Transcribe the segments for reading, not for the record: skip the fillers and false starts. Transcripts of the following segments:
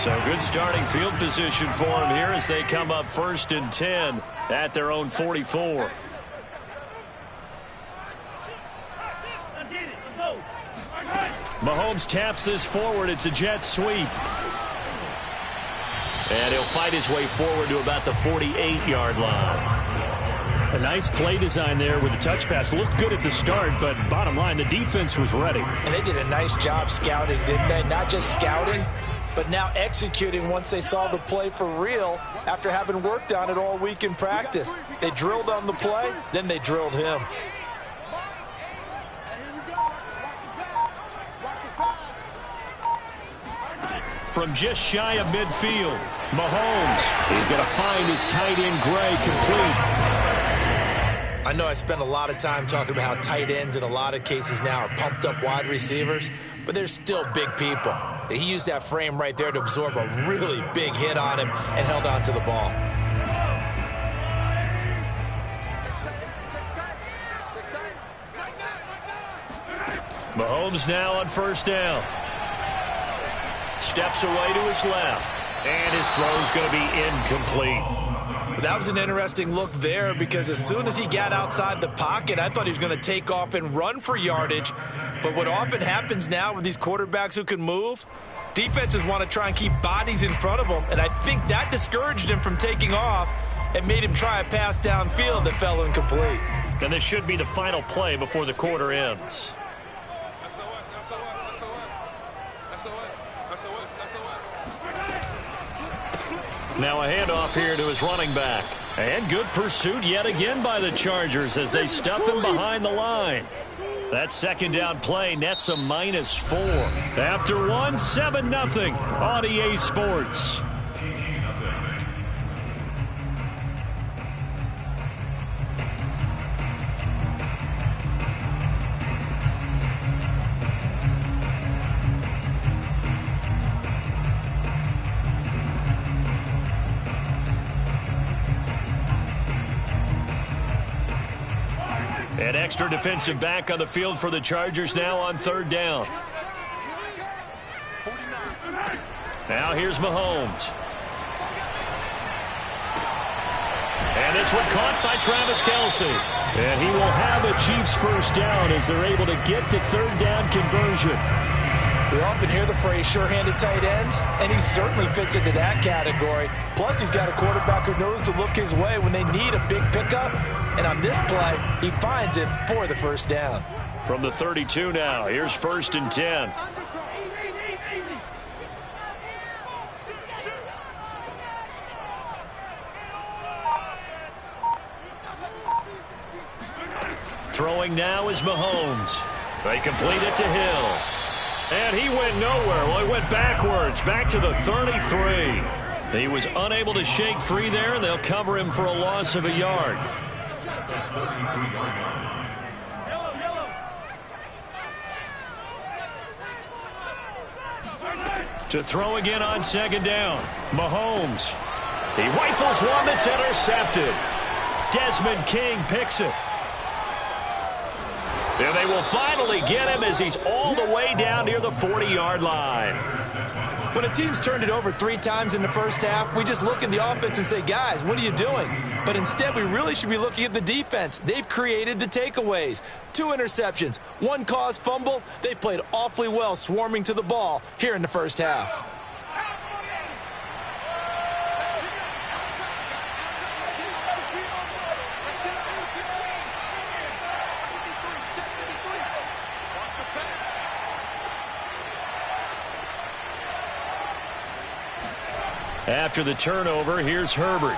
So good starting field position for them here as they come up 1st and 10 at their own 44. Mahomes taps this forward. It's a jet sweep. And he'll fight his way forward to about the 48-yard line. A nice play design there with the touch pass. Looked good at the start, but bottom line, the defense was ready. And they did a nice job scouting, didn't they? Not just scouting, but now executing once they saw the play for real after having worked on it all week in practice. They drilled on the play, then they drilled him. From just shy of midfield, Mahomes is going to find his tight end Gray complete. I know I spend a lot of time talking about how tight ends in a lot of cases now are pumped up wide receivers, but they're still big people. He used that frame right there to absorb a really big hit on him and held on to the ball. Mahomes now on 1st down. Steps away to his left, and his throw's going to be incomplete. That was an interesting look there because as soon as he got outside the pocket, I thought he was going to take off and run for yardage. But what often happens now with these quarterbacks who can move, defenses want to try and keep bodies in front of them, and I think that discouraged him from taking off and made him try a pass downfield that fell incomplete. And this should be the final play before the quarter ends. Now a handoff here to his running back. And good pursuit yet again by the Chargers as they stuff him behind the line. That 2nd down play nets a -4. After one, 7-0 on EA Sports. An extra defensive back on the field for the Chargers now on 3rd down. Now here's Mahomes. And this one caught by Travis Kelce. And he will have a Chiefs 1st down as they're able to get the 3rd down conversion. We often hear the phrase sure-handed tight ends, and he certainly fits into that category. Plus, he's got a quarterback who knows to look his way when they need a big pickup. And on this play, he finds it for the 1st down. From the 32 now, here's 1st and 10. Throwing now is Mahomes. They complete it to Hill. And he went nowhere. Well, he went backwards, back to the 33. He was unable to shake free there, and they'll cover him for a loss of a yard. To throw again on 2nd down. Mahomes. He rifles one that's intercepted. Desmond King picks it. And they will finally get him as he's all the way down near the 40-yard line. When a team's turned it over 3 times in the 1st half, we just look at the offense and say, guys, what are you doing? But instead, we really should be looking at the defense. They've created the takeaways. 2 interceptions, 1 caused fumble. They played awfully well swarming to the ball here in the 1st half. After the turnover, here's Herbert.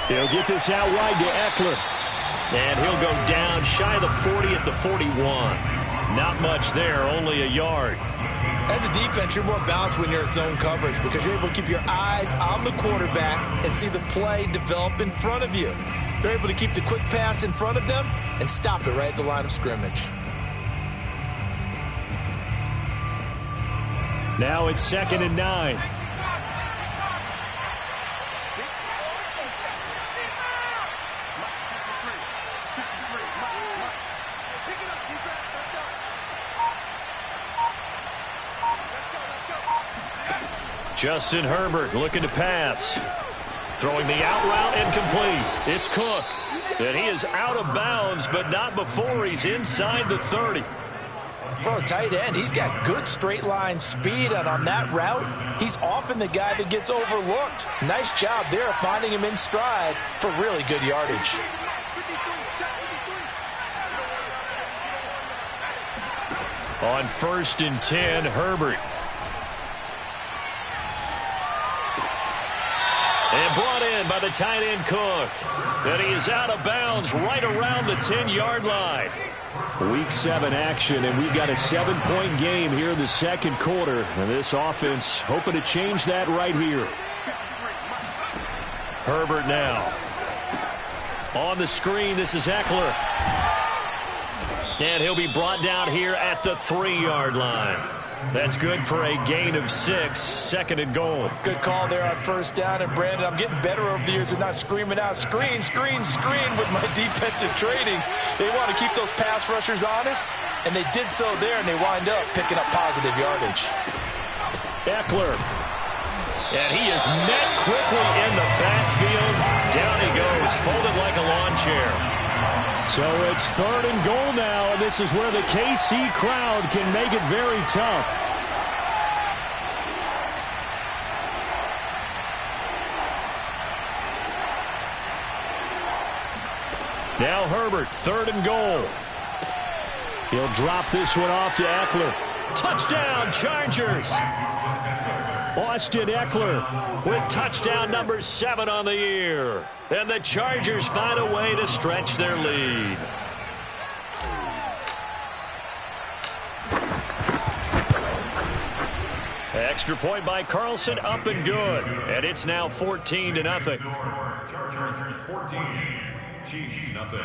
He'll get this out wide to Eckler. And he'll go down shy of the 40 at the 41. Not much there, only a yard. As a defense, you're more balanced when you're in zone coverage because you're able to keep your eyes on the quarterback and see the play develop in front of you. They're able to keep the quick pass in front of them and stop it right at the line of scrimmage. Now it's 2nd and 9. Justin Herbert looking to pass. Throwing the out route incomplete. It's Cook. And he is out of bounds, but not before he's inside the 30. For a tight end, he's got good straight line speed, and on that route, he's often the guy that gets overlooked. Nice job there finding him in stride for really good yardage. On 1st and 10, Herbert. And brought in by the tight end Cook. And he is out of bounds right around the 10-yard line. Week 7 action, and we've got a 7-point game here in the second quarter. And this offense hoping to change that right here. Herbert now. On the screen, this is Eckler. And he'll be brought down here at the 3-yard line. That's good for a gain of 6, 2nd and goal. Good call there on 1st down. And, Brandon, I'm getting better over the years at not screaming out, screen, screen, screen with my defensive training. They want to keep those pass rushers honest, and they did so there, and they wind up picking up positive yardage. Eckler. And he is met quickly in the backfield. Down he goes, folded like a lawn chair. So it's 3rd and goal now, and this is where the KC crowd can make it very tough. Now Herbert, 3rd and goal. He'll drop this one off to Eckler. Touchdown, Chargers! Austin Eckler with touchdown number 7 on the year. And the Chargers find a way to stretch their lead. Extra point by Carlson, up and good. And it's now 14-0. Chargers 14, Chiefs nothing.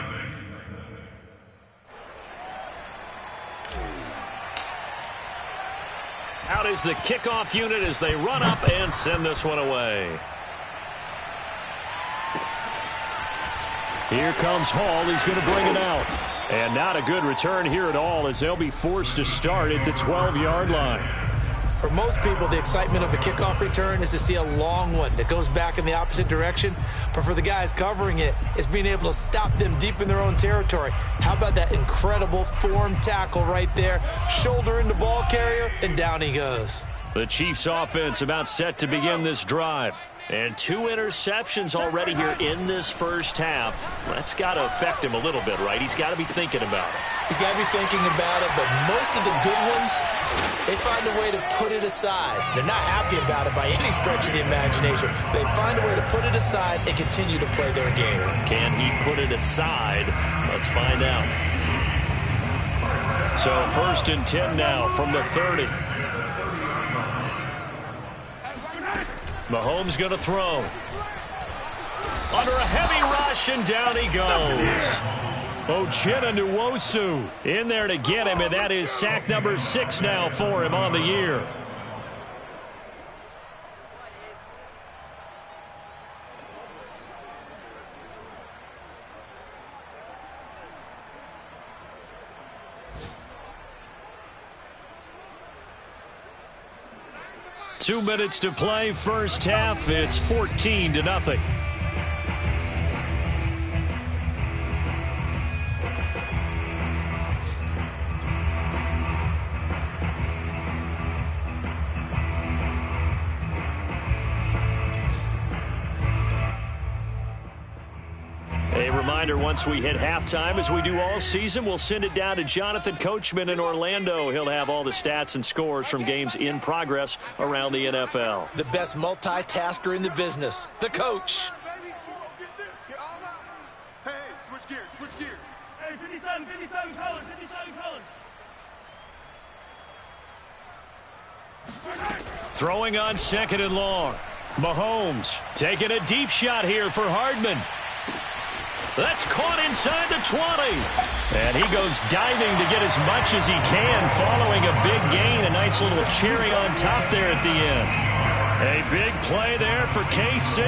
Out is the kickoff unit as they run up and send this one away. Here comes Hall. He's going to bring it out. And not a good return here at all as they'll be forced to start at the 12-yard line. For most people, the excitement of the kickoff return is to see a long one that goes back in the opposite direction. But for the guys covering it, it's being able to stop them deep in their own territory. How about that incredible form tackle right there? Shoulder into ball carrier, and down he goes. The Chiefs offense about set to begin this drive. And 2 interceptions already here in this first half. That's got to affect him a little bit, right? He's got to be thinking about it. He's got to be thinking about it, but most of the good ones, they find a way to put it aside. They're not happy about it by any stretch of the imagination. They find a way to put it aside and continue to play their game. Can he put it aside? Let's find out. So 1st and 10 now from the 30. Mahomes going to throw. Under a heavy rush, and down he goes. Uchenna Nwosu in there to get him, and that is sack number 6 now for him on the year. Two minutes to play, first half. It's 14-0. A reminder, once we hit halftime, as we do all season, we'll send it down to Jonathan Coachman in Orlando. He'll have all the stats and scores from games in progress around the NFL. The best multitasker in the business, the coach. Hey, switch gears, switch gears. Hey, 57 colors, 57 colors. Throwing on 2nd and long. Mahomes taking a deep shot here for Hardman. That's caught inside the 20. And he goes diving to get as much as he can following a big gain. A nice little cherry on top there at the end. A big play there for KC.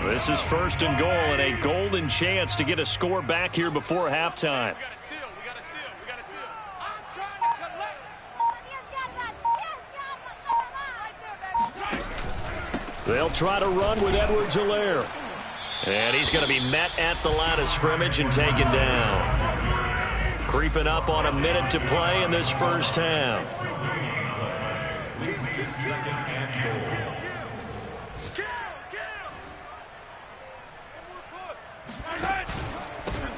This is first and goal and a golden chance to get a score back here before halftime. They'll try to run with Edwards-Helaire. And he's going to be met at the line of scrimmage and taken down. Creeping up on a minute to play in this first half.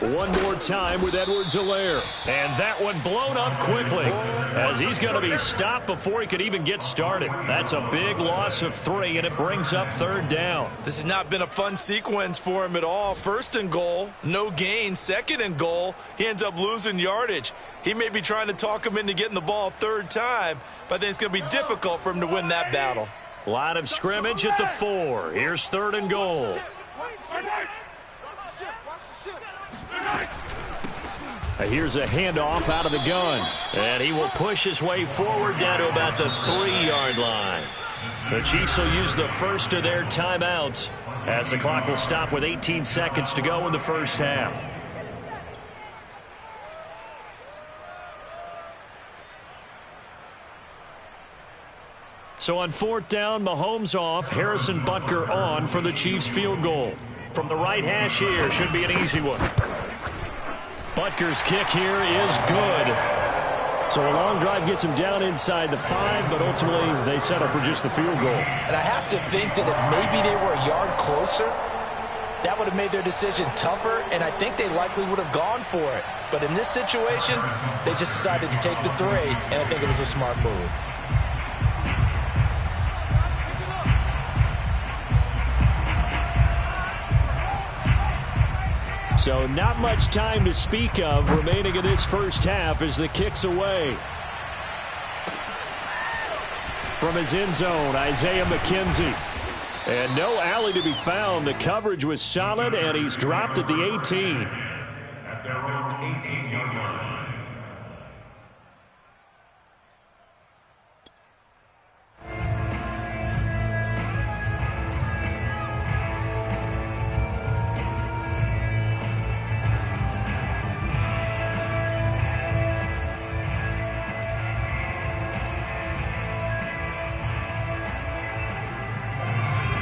One more time with Edwards-Helaire. And that one blown up quickly as he's going to be stopped before he could even get started. That's a big loss of 3, and it brings up third down. This has not been a fun sequence for him at all. First and goal, no gain. Second and goal, he ends up losing yardage. He may be trying to talk him into getting the ball third time, but I think it's going to be difficult for him to win that battle. Line of scrimmage at the 4. Here's third and goal. Here's a handoff out of the gun. And he will push his way forward down to about the 3-yard line. The Chiefs will use the first of their timeouts as the clock will stop with 18 seconds to go in the first half. So on fourth down, Mahomes off, Harrison Butker on for the Chiefs field goal. From the right hash here, should be an easy one. Butker's kick here is good. So a long drive gets him down inside the 5, but ultimately they settle for just the field goal. And I have to think that if maybe they were a yard closer, that would have made their decision tougher, and I think they likely would have gone for it. But in this situation, they just decided to take the 3, and I think it was a smart move. So not much time to speak of remaining in this first half as the kick's away. From his end zone, Isaiah McKenzie. And no alley to be found. The coverage was solid, and he's dropped at the 18. At their own 18-yard line.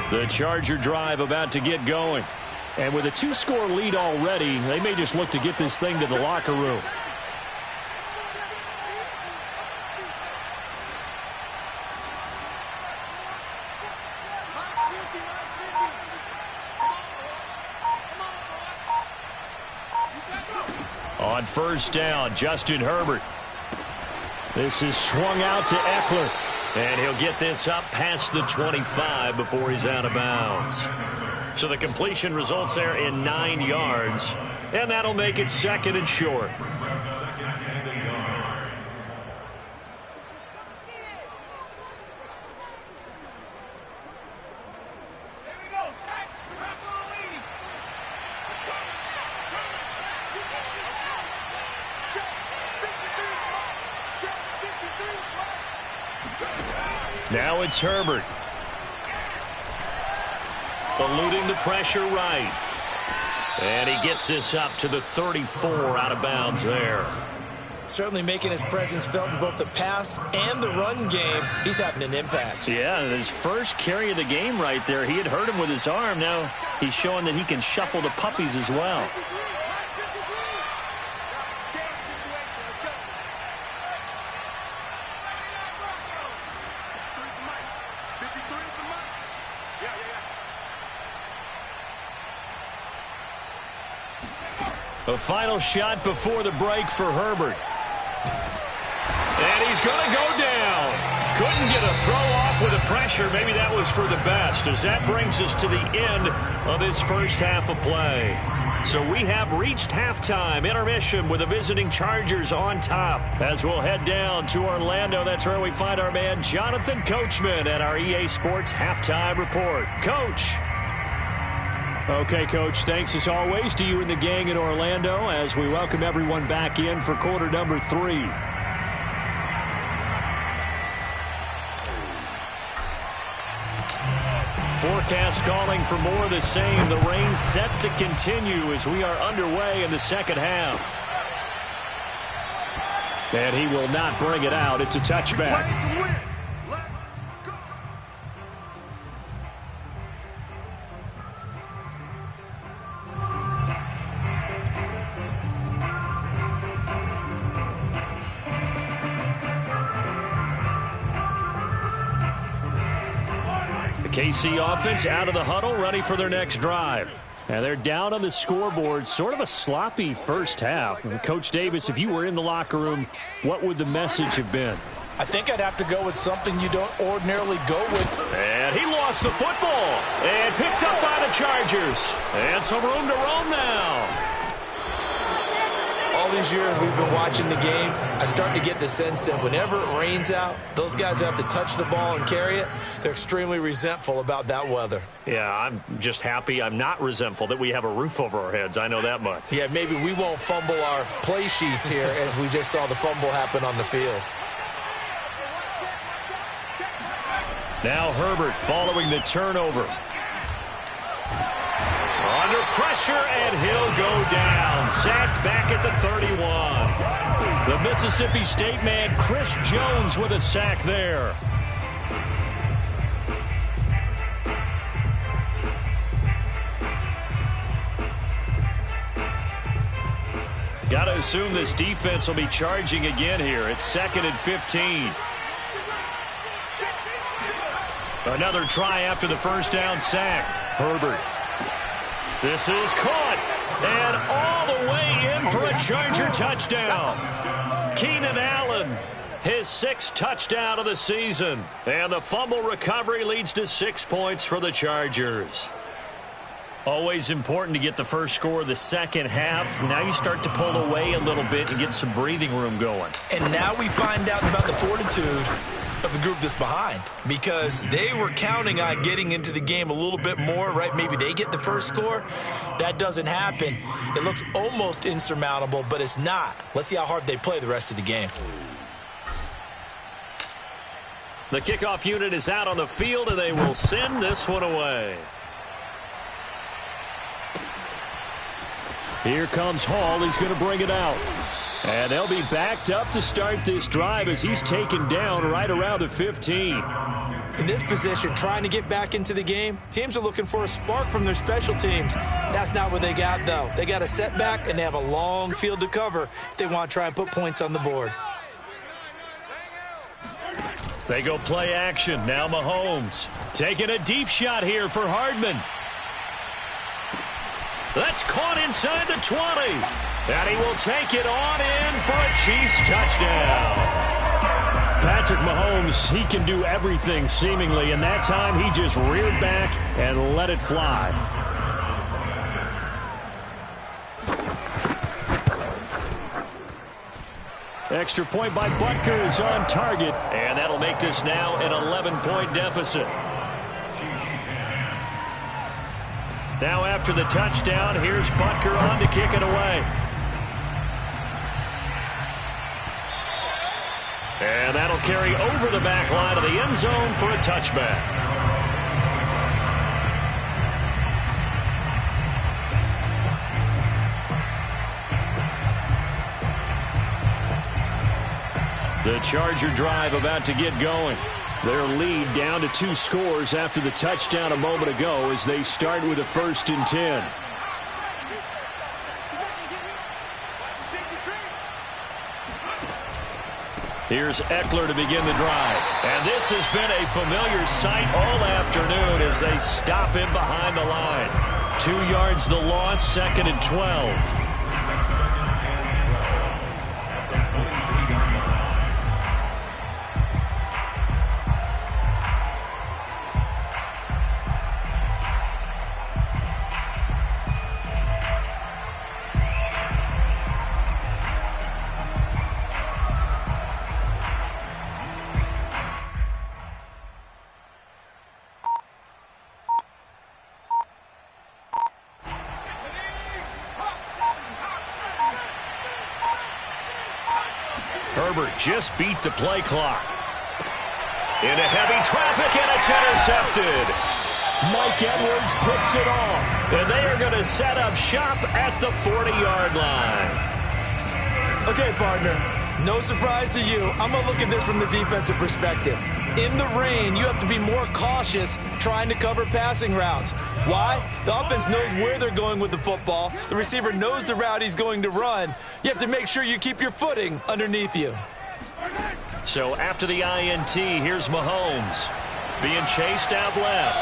The Charger drive about to get going. And with a 2-score lead already, they may just look to get this thing to the locker room. On first down, Justin Herbert. This is swung out to Eckler. And he'll get this up past the 25 before he's out of bounds. So the completion results there in 9 yards. And that'll make it second and short. Now it's Herbert. Eluding the pressure right. And he gets this up to the 34 out of bounds there. Certainly making his presence felt in both the pass and the run game. He's having an impact. Yeah, his first carry of the game right there. He had hurt him with his arm. Now he's showing that he can shuffle the puppies as well. A final shot before the break for Herbert. And he's going to go down. Couldn't get a throw off with the pressure. Maybe that was for the best, as that brings us to the end of this first half of play. So we have reached halftime, intermission with the visiting Chargers on top. As we'll head down to Orlando, that's where we find our man Jonathan Coachman at our EA Sports Halftime Report. Coach. Okay, Coach, thanks as always to you and the gang in Orlando as we welcome everyone back in for quarter number 3. Forecast calling for more of the same. The rain set to continue as we are underway in the second half. And he will not bring it out. It's a touchback. KC offense out of the huddle, ready for their next drive. And they're down on the scoreboard. Sort of a sloppy first half. And Coach Davis, if you were in the locker room, what would the message have been? I think I'd have to go with something you don't ordinarily go with. And he lost the football. And picked up by the Chargers. And some room to roam now. All these years we've been watching the game, I start to get the sense that whenever it rains out, those guys who have to touch the ball and carry it, they're extremely resentful about that weather. Yeah, I'm just happy I'm not resentful that we have a roof over our heads. I know that much. Yeah, maybe we won't fumble our play sheets here as we just saw the fumble happen on the field. Now Herbert following the turnover. Under pressure, and he'll go down. Sacked back at the 31. The Mississippi State man, Chris Jones, with a sack there. Got to assume this defense will be charging again here. It's 2nd and 15. Another try after the first down sack. Herbert. This is caught, and all the way in for a Charger touchdown. Keenan Allen, his 6th touchdown of the season. And the fumble recovery leads to 6 points for the Chargers. Always important to get the first score of the second half. Now you start to pull away a little bit and get some breathing room going. And now we find out about the fortitude of the group that's behind, because they were counting on getting into the game a little bit more, right? Maybe they get the first score. That doesn't happen. It looks almost insurmountable, but it's not. Let's see how hard they play the rest of the game. The kickoff unit is out on the field, and they will send this one away. Here comes Hall. He's going to bring it out. And they'll be backed up to start this drive as he's taken down right around the 15. In this position, trying to get back into the game, teams are looking for a spark from their special teams. That's not what they got, though. They got a setback, and they have a long field to cover if they want to try and put points on the board. They go play action. Now Mahomes taking a deep shot here for Hardman. That's caught inside the 20. And he will take it on in for a Chiefs touchdown. Patrick Mahomes, he can do everything seemingly, and that time he just reared back and let it fly. Extra point by Butker is on target, and that'll make this now an 11-point deficit. Now after the touchdown, here's Butker on to kick it away. And that'll carry over the back line of the end zone for a touchback. The Charger drive about to get going. Their lead down to 2 scores after the touchdown a moment ago as they start with a 1st and 10. Here's Eckler to begin the drive. And this has been a familiar sight all afternoon as they stop him behind the line. 2 yards the loss, 2nd and 12. Herbert just beat the play clock. Into heavy traffic, and it's intercepted. Mike Edwards picks it off. And they are going to set up shop at the 40-yard line. Okay, partner, no surprise to you. I'm going to look at this from the defensive perspective. In the rain, you have to be more cautious trying to cover passing routes. Why? The offense knows where they're going with the football. The receiver knows the route he's going to run. You have to make sure you keep your footing underneath you. So after the INT, here's Mahomes being chased out left.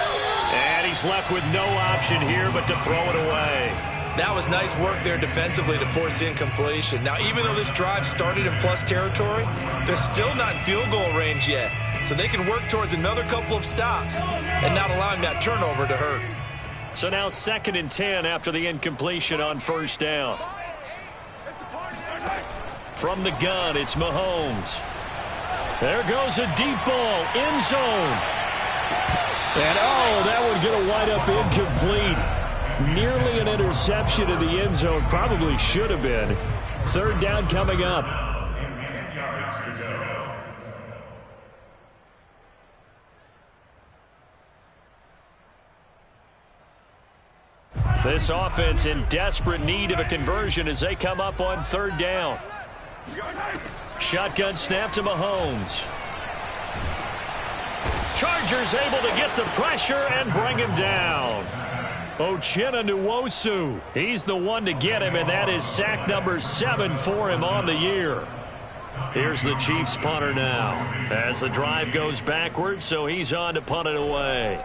And he's left with no option here but to throw it away. That was nice work there defensively to force the incompletion. Now, even though this drive started in plus territory, they're still not in field goal range yet. So they can work towards another couple of stops and not allowing that turnover to hurt. So now 2nd and 10 after the incompletion on first down. From the gun, it's Mahomes. There goes a deep ball, end zone. And, oh, that would get a wide up incomplete. Nearly an interception in the end zone. Probably should have been. 3rd down coming up. 10 yards to go. This offense in desperate need of a conversion as they come up on 3rd down. Shotgun snap to Mahomes. Chargers able to get the pressure and bring him down. Uchenna Nwosu. He's the one to get him, and that is sack number 7 for him on the year. Here's the Chiefs punter now as the drive goes backwards, so he's on to punt it away.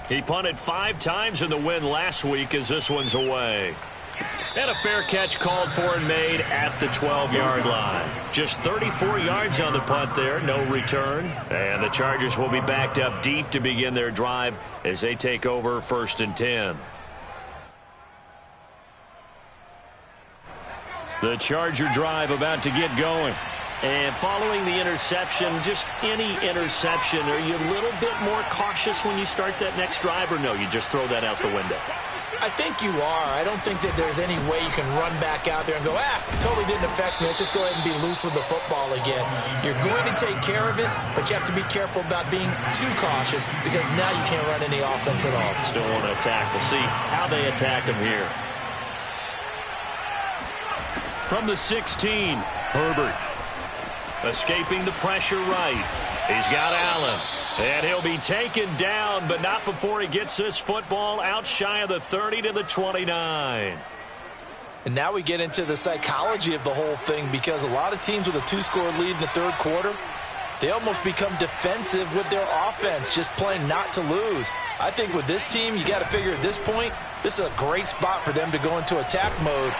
He punted 5 times in the win last week as this one's away. And a fair catch called for and made at the 12-yard line. Just 34 yards on the punt there, no return. And the Chargers will be backed up deep to begin their drive as they take over 1st and 10. The Charger drive about to get going. And following the interception, just any interception, are you a little bit more cautious when you start that next drive, or no, you just throw that out the window? I think you are. I don't think that there's any way you can run back out there and go, totally didn't affect me. Let's just go ahead and be loose with the football again. You're going to take care of it, but you have to be careful about being too cautious because now you can't run any offense at all. Still want to attack. We'll see how they attack him here. From the 16, Herbert. Escaping the pressure right. He's got Allen. And he'll be taken down, but not before he gets this football out shy of the 30 to the 29. And now we get into the psychology of the whole thing because a lot of teams with a 2-score lead in the 3rd quarter, they almost become defensive with their offense, just playing not to lose. I think with this team, you got to figure at this point, this is a great spot for them to go into attack mode.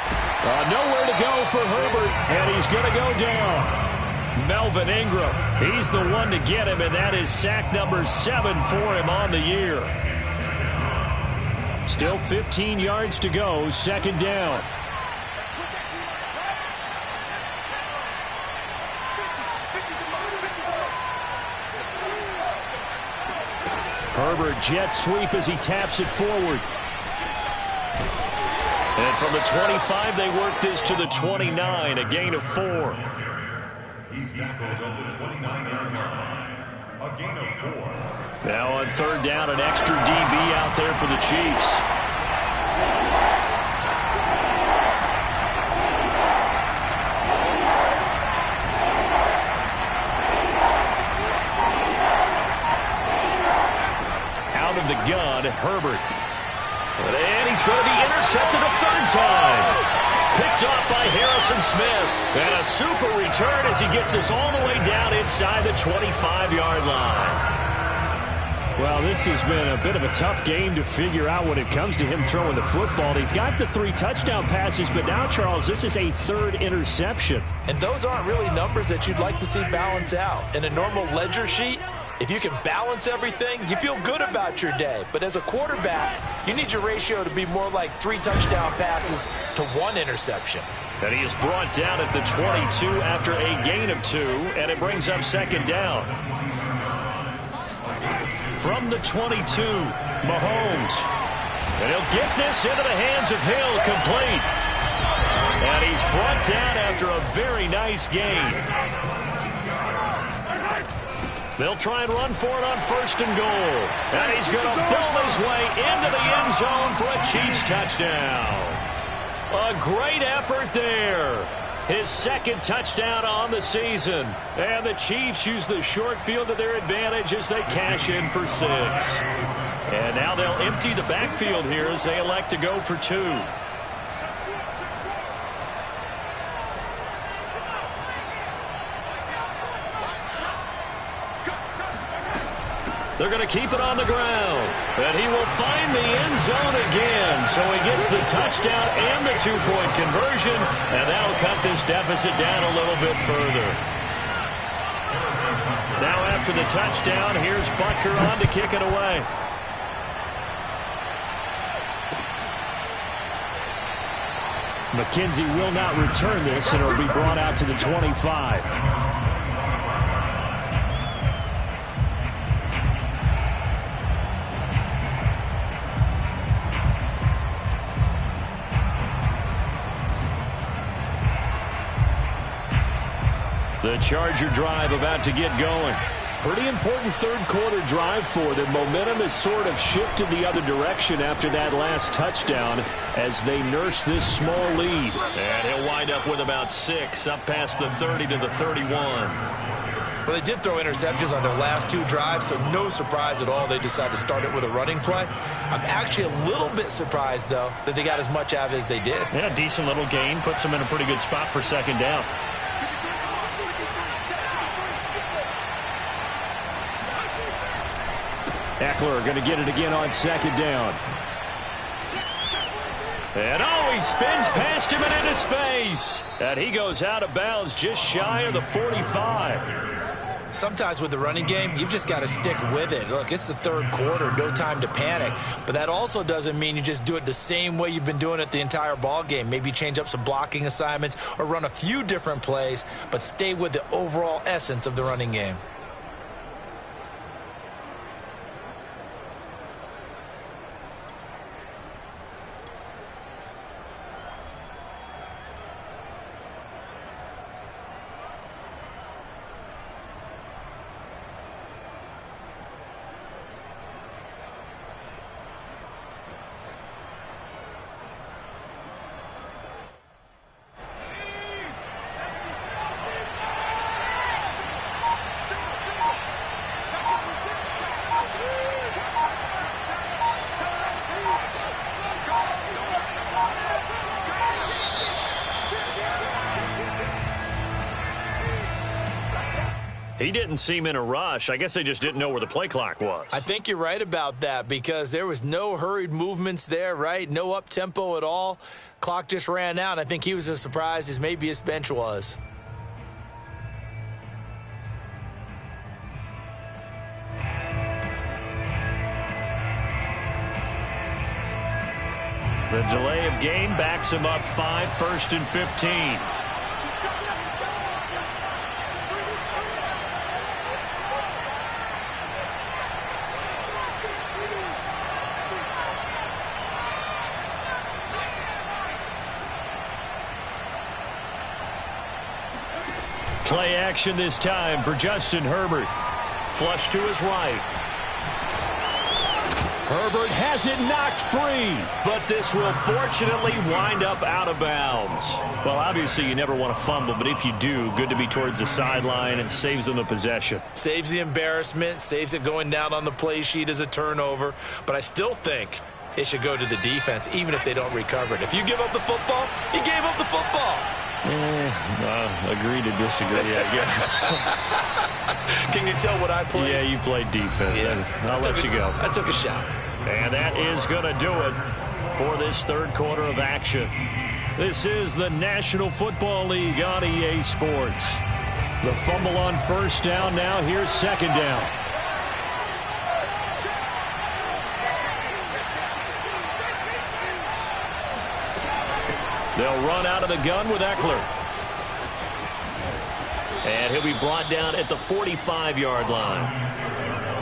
Nowhere to go for Herbert, and he's going to go down. Melvin Ingram, he's the one to get him, and that is sack number 7 for him on the year. Still 15 yards to go, 2nd down. Herbert jet sweep as he taps it forward. And from the 25, they work this to the 29, a gain of 4. He's tackled at the 29-yard line. A gain of 4. Now on 3rd down, an extra DB out there for the Chiefs. Out of the gun, Herbert. And he's going to be intercepted a 3rd time. Picked off by Harrison Smith. And a super return as he gets us all the way down inside the 25-yard line. Well, this has been a bit of a tough game to figure out when it comes to him throwing the football. He's got the 3 touchdown passes, but now, Charles, this is a 3rd interception. And those aren't really numbers that you'd like to see balance out. In a normal ledger sheet, if you can balance everything, you feel good about your day. But as a quarterback, you need your ratio to be more like 3 touchdown passes to 1 interception. And he is brought down at the 22 after a gain of 2, and it brings up 2nd down. From the 22, Mahomes. And he'll get this into the hands of Hill, complete. And he's brought down after a very nice gain. They'll try and run for it on 1st and goal. And he's going to bull his way into the end zone for a Chiefs touchdown. A great effort there. His 2nd touchdown on the season. And the Chiefs use the short field to their advantage as they cash in for 6. And now they'll empty the backfield here as they elect to go for 2. They're going to keep it on the ground. And he will find the end zone again. So he gets the touchdown and the 2-point conversion. And that'll cut this deficit down a little bit further. Now after the touchdown, here's Butker on to kick it away. McKenzie will not return this, and it'll be brought out to the 25. The Charger drive about to get going. Pretty important 3rd quarter drive for them. Momentum has sort of shifted the other direction after that last touchdown as they nurse this small lead. And he'll wind up with about 6 up past the 30 to the 31. Well, they did throw interceptions on their last 2 drives, so no surprise at all they decided to start it with a running play. I'm actually a little bit surprised, though, that they got as much out of it as they did. Yeah, decent little gain. Puts them in a pretty good spot for 2nd down. Eckler going to get it again on 2nd down. And he spins past him and into space. And he goes out of bounds just shy of the 45. Sometimes with the running game, you've just got to stick with it. Look, it's the 3rd quarter, no time to panic. But that also doesn't mean you just do it the same way you've been doing it the entire ball game. Maybe change up some blocking assignments or run a few different plays, but stay with the overall essence of the running game. He didn't seem in a rush. I guess they just didn't know where the play clock was. I think you're right about that because there was no hurried movements there, right? No up-tempo at all. Clock just ran out. I think he was as surprised as maybe his bench was. The delay of game backs him up 5, 1st and 15. Play action this time for Justin Herbert. Flush to his right. Herbert has it knocked free, but this will fortunately wind up out of bounds. Well, obviously you never want to fumble, but if you do, good to be towards the sideline and saves them the possession. Saves the embarrassment, saves it going down on the play sheet as a turnover, but I still think it should go to the defense, even if they don't recover it. If you give up the football, you gave up the football. Agree to disagree, I guess. Can you tell what I played? Yeah, you played defense. Yeah. I'll let you go. I took a shot. And that is going to do it for this 3rd quarter of action. This is the National Football League on EA Sports. The fumble on 1st down. Now here's 2nd down. They'll run out of the gun with Eckler. And he'll be brought down at the 45-yard line.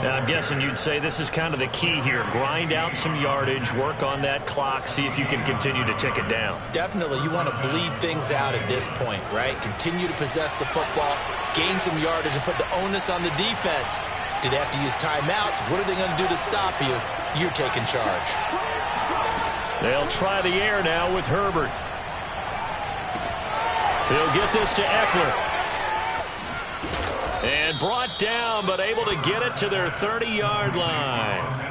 Now, I'm guessing you'd say this is kind of the key here. Grind out some yardage, work on that clock, see if you can continue to tick it down. Definitely. You want to bleed things out at this point, right? Continue to possess the football, gain some yardage and put the onus on the defense. Do they have to use timeouts? What are they going to do to stop you? You're taking charge. They'll try the air now with Herbert. He'll get this to Eckler. And brought down, but able to get it to their 30-yard line.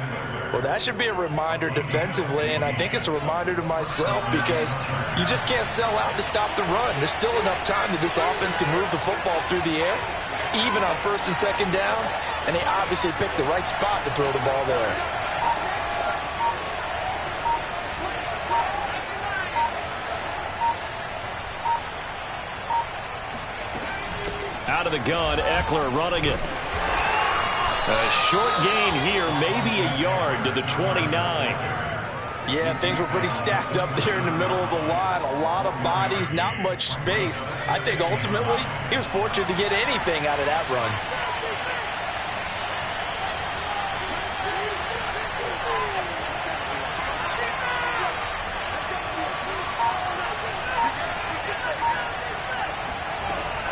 Well, that should be a reminder defensively, and I think it's a reminder to myself because you just can't sell out to stop the run. There's still enough time that this offense can move the football through the air, even on first and second downs, and they obviously picked the right spot to throw the ball there. Out of the gun, Eckler running it. A short gain here, maybe a yard to the 29. Yeah, things were pretty stacked up there in the middle of the line. A lot of bodies, not much space. I think ultimately he was fortunate to get anything out of that run.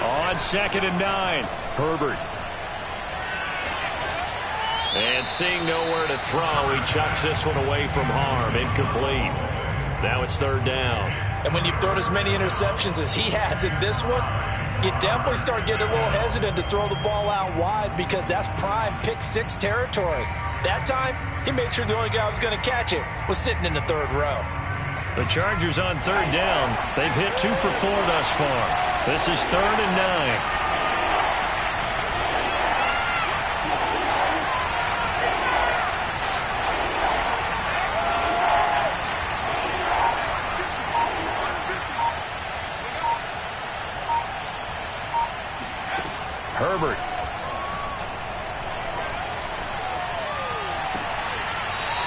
On 2nd and 9, Herbert. And seeing nowhere to throw, he chucks this one away from harm. Incomplete. Now it's 3rd down. And when you've thrown as many interceptions as he has in this one, you definitely start getting a little hesitant to throw the ball out wide because that's prime pick-6 territory. That time, he made sure the only guy who was going to catch it was sitting in the 3rd row. The Chargers on 3rd down. They've hit 2 for 4 thus far. This is 3rd and 9. Herbert.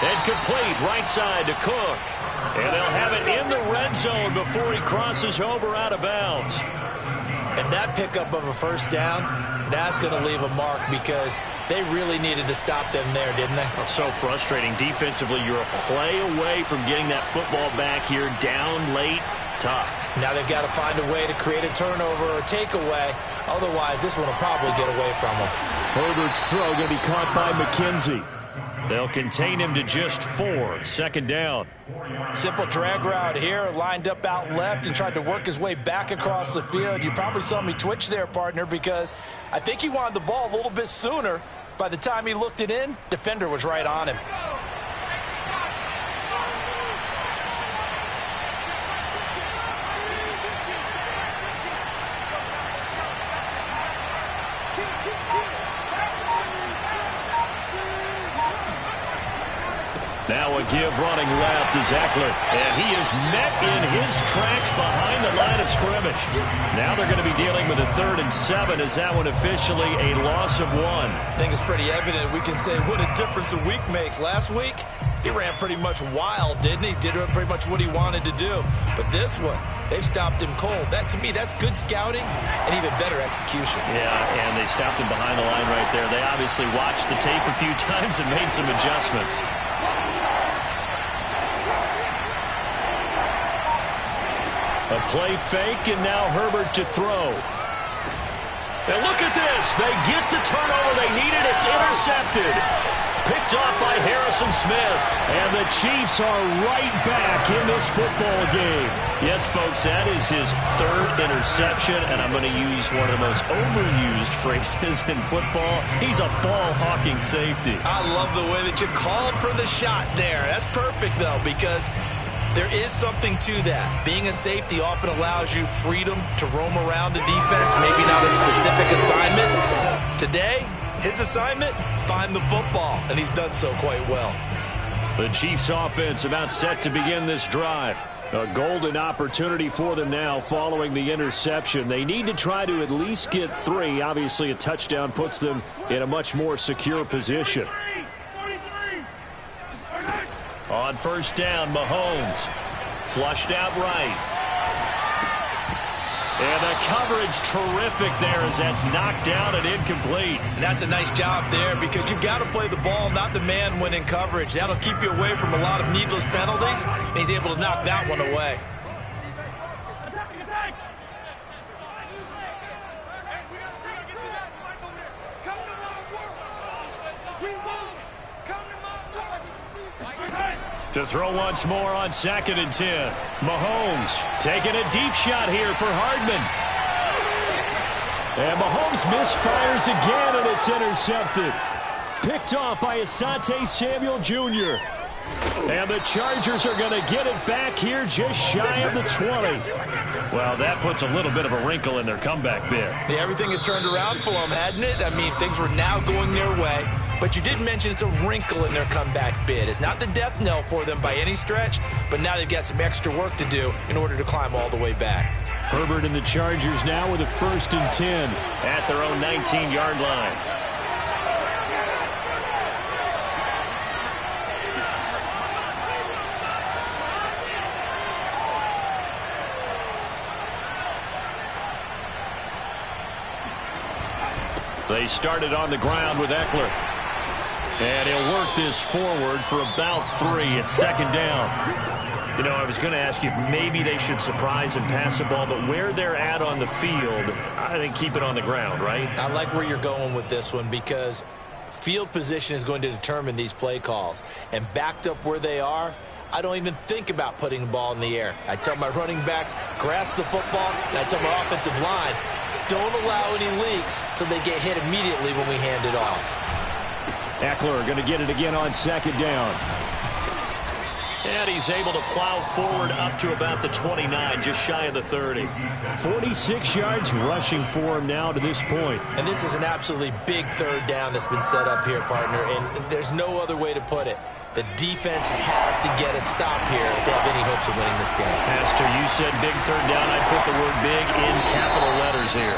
And complete right side to Cook. And they'll have it in the red zone before he crosses over out of bounds. And that pickup of a 1st down, that's going to leave a mark because they really needed to stop them there, didn't they? Well, so frustrating. Defensively, you're a play away from getting that football back here down late. Tough. Now they've got to find a way to create a turnover or a takeaway. Otherwise, this one will probably get away from them. Herbert's throw going to be caught by McKenzie. They'll contain him to just 4. 2nd down. Simple drag route here, lined up out left and tried to work his way back across the field. You probably saw me twitch there, partner, because I think he wanted the ball a little bit sooner. By the time he looked it in, defender was right on him. Now a give running left is Eckler. And he is met in his tracks behind the line of scrimmage. Now they're going to be dealing with a 3rd and 7. Is that one officially a loss of 1? I think it's pretty evident. We can say what a difference a week makes. Last week, he ran pretty much wild, didn't he? Did pretty much what he wanted to do. But this one, they've stopped him cold. That, to me, that's good scouting and even better execution. Yeah, and they stopped him behind the line right there. They obviously watched the tape a few times and made some adjustments. A play fake, and now Herbert to throw. And look at this. They get the turnover they needed. It's intercepted. Picked off by Harrison Smith. And the Chiefs are right back in this football game. Yes, folks, that is his 3rd interception, and I'm going to use one of the most overused phrases in football. He's a ball-hawking safety. I love the way that you called for the shot there. That's perfect, though, because there is something to that. Being a safety often allows you freedom to roam around the defense, maybe not a specific assignment. Today, his assignment, find the football, and he's done so quite well. The Chiefs offense about set to begin this drive. A golden opportunity for them now following the interception. They need to try to at least get 3. Obviously, a touchdown puts them in a much more secure position. On 1st down, Mahomes flushed out right. And the coverage terrific there as that's knocked down and incomplete. And that's a nice job there because you've got to play the ball, not the man when in coverage. That'll keep you away from a lot of needless penalties, and he's able to knock that one away. To throw once more on 2nd and 10. Mahomes taking a deep shot here for Hardman. And Mahomes misfires again, and it's intercepted. Picked off by Asante Samuel Jr. And the Chargers are going to get it back here just shy of the 20. Well, that puts a little bit of a wrinkle in their comeback bid. Yeah, everything had turned around for them, hadn't it? I mean, things were now going their way. But you did mention it's a wrinkle in their comeback bid. It's not the death knell for them by any stretch, but now they've got some extra work to do in order to climb all the way back. Herbert and the Chargers now with a 1st and 10 at their own 19-yard line. They started on the ground with Eckler. And he'll work this forward for about 3 at 2nd down. You know, I was going to ask you if maybe they should surprise and pass the ball, but where they're at on the field, I think keep it on the ground, right? I like where you're going with this one because field position is going to determine these play calls. And backed up where they are, I don't even think about putting the ball in the air. I tell my running backs, grasp the football, and I tell my offensive line, don't allow any leaks so they get hit immediately when we hand it off. Eckler going to get it again on 2nd down. And he's able to plow forward up to about the 29, just shy of the 30. 46 yards rushing for him now to this point. And this is an absolutely big 3rd down that's been set up here, partner, and there's no other way to put it. The defense has to get a stop here if they have any hopes of winning this game. Pastor, you said big 3rd down. I'd put the word big in capital letters here.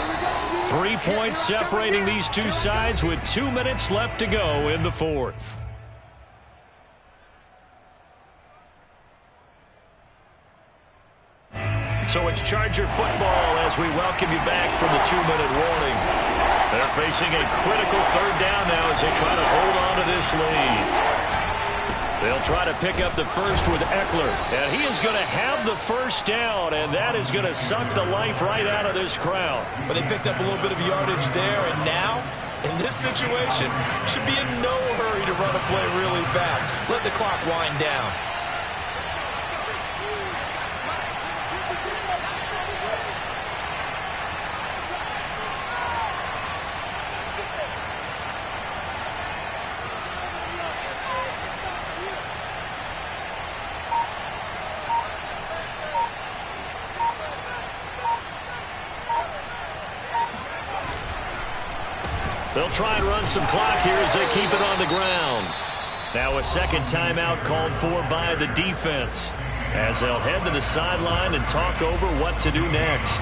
3 points separating these two sides with 2 minutes left to go in the 4th. So it's Charger football as we welcome you back from the 2-minute warning. They're facing a critical 3rd down now as they try to hold on to this lead. They'll try to pick up the first with Eckler. And he is going to have the 1st down, and that is going to suck the life right out of this crowd. But they picked up a little bit of yardage there, and now, in this situation, should be in no hurry to run a play really fast. Let the clock wind down. They'll try and run some clock here as they keep it on the ground. Now a 2nd timeout called for by the defense as they'll head to the sideline and talk over what to do next.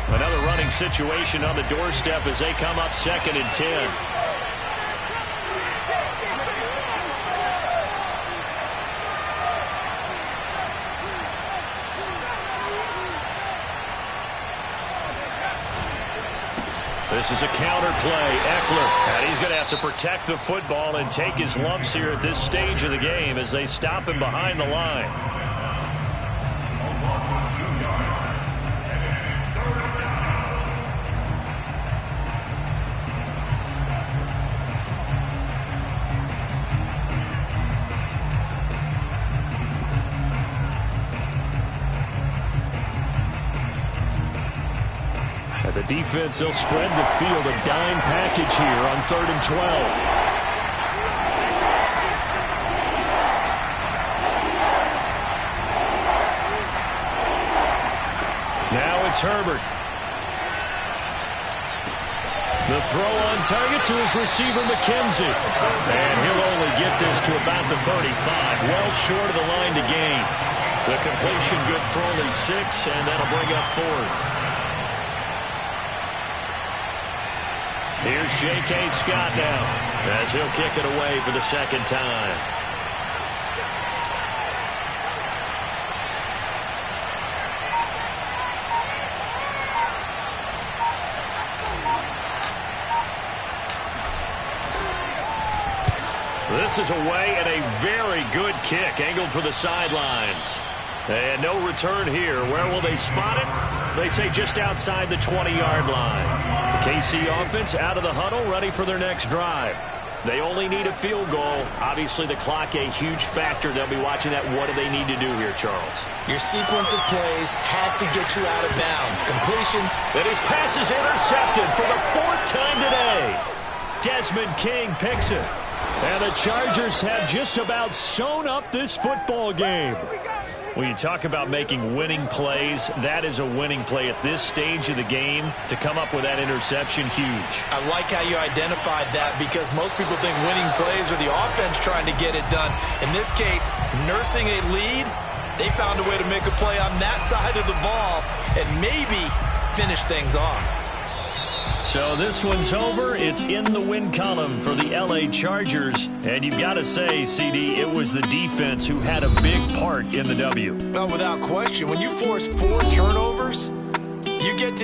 Another running situation on the doorstep as they come up 2nd and 10. This is a counter play. Eckler, and he's going to have to protect the football and take his lumps here at this stage of the game as they stop him behind the line. A loss of 2 yards, and it's 3rd down. And the defense, they'll spread the field, a dime package here on 3rd and 12. Now it's Herbert. The throw on target to his receiver, McKenzie. And he'll only get this to about the 35, well short of the line to gain. The completion good for only 6, and that'll bring up 4th. Here's J.K. Scott now as he'll kick it away for the 2nd time. This is away and a very good kick angled for the sidelines. And no return here. Where will they spot it? They say just outside the 20-yard line. The KC offense out of the huddle, ready for their next drive. They only need a field goal. Obviously, the clock a huge factor. They'll be watching that. What do they need to do here, Charles? Your sequence of plays has to get you out of bounds. Completions. And his pass is intercepted for the 4th time today. Desmond King picks it. And the Chargers have just about sewn up this football game. When you talk about making winning plays, that is a winning play at this stage of the game. To come up with that interception, huge. I like how you identified that because most people think winning plays are the offense trying to get it done. In this case, nursing a lead, they found a way to make a play on that side of the ball and maybe finish things off. So this one's over. It's in the win column for the L.A. Chargers. And you've got to say, CD, it was the defense who had a big part in the W. Well, without question, when you force 4 turnovers, you get to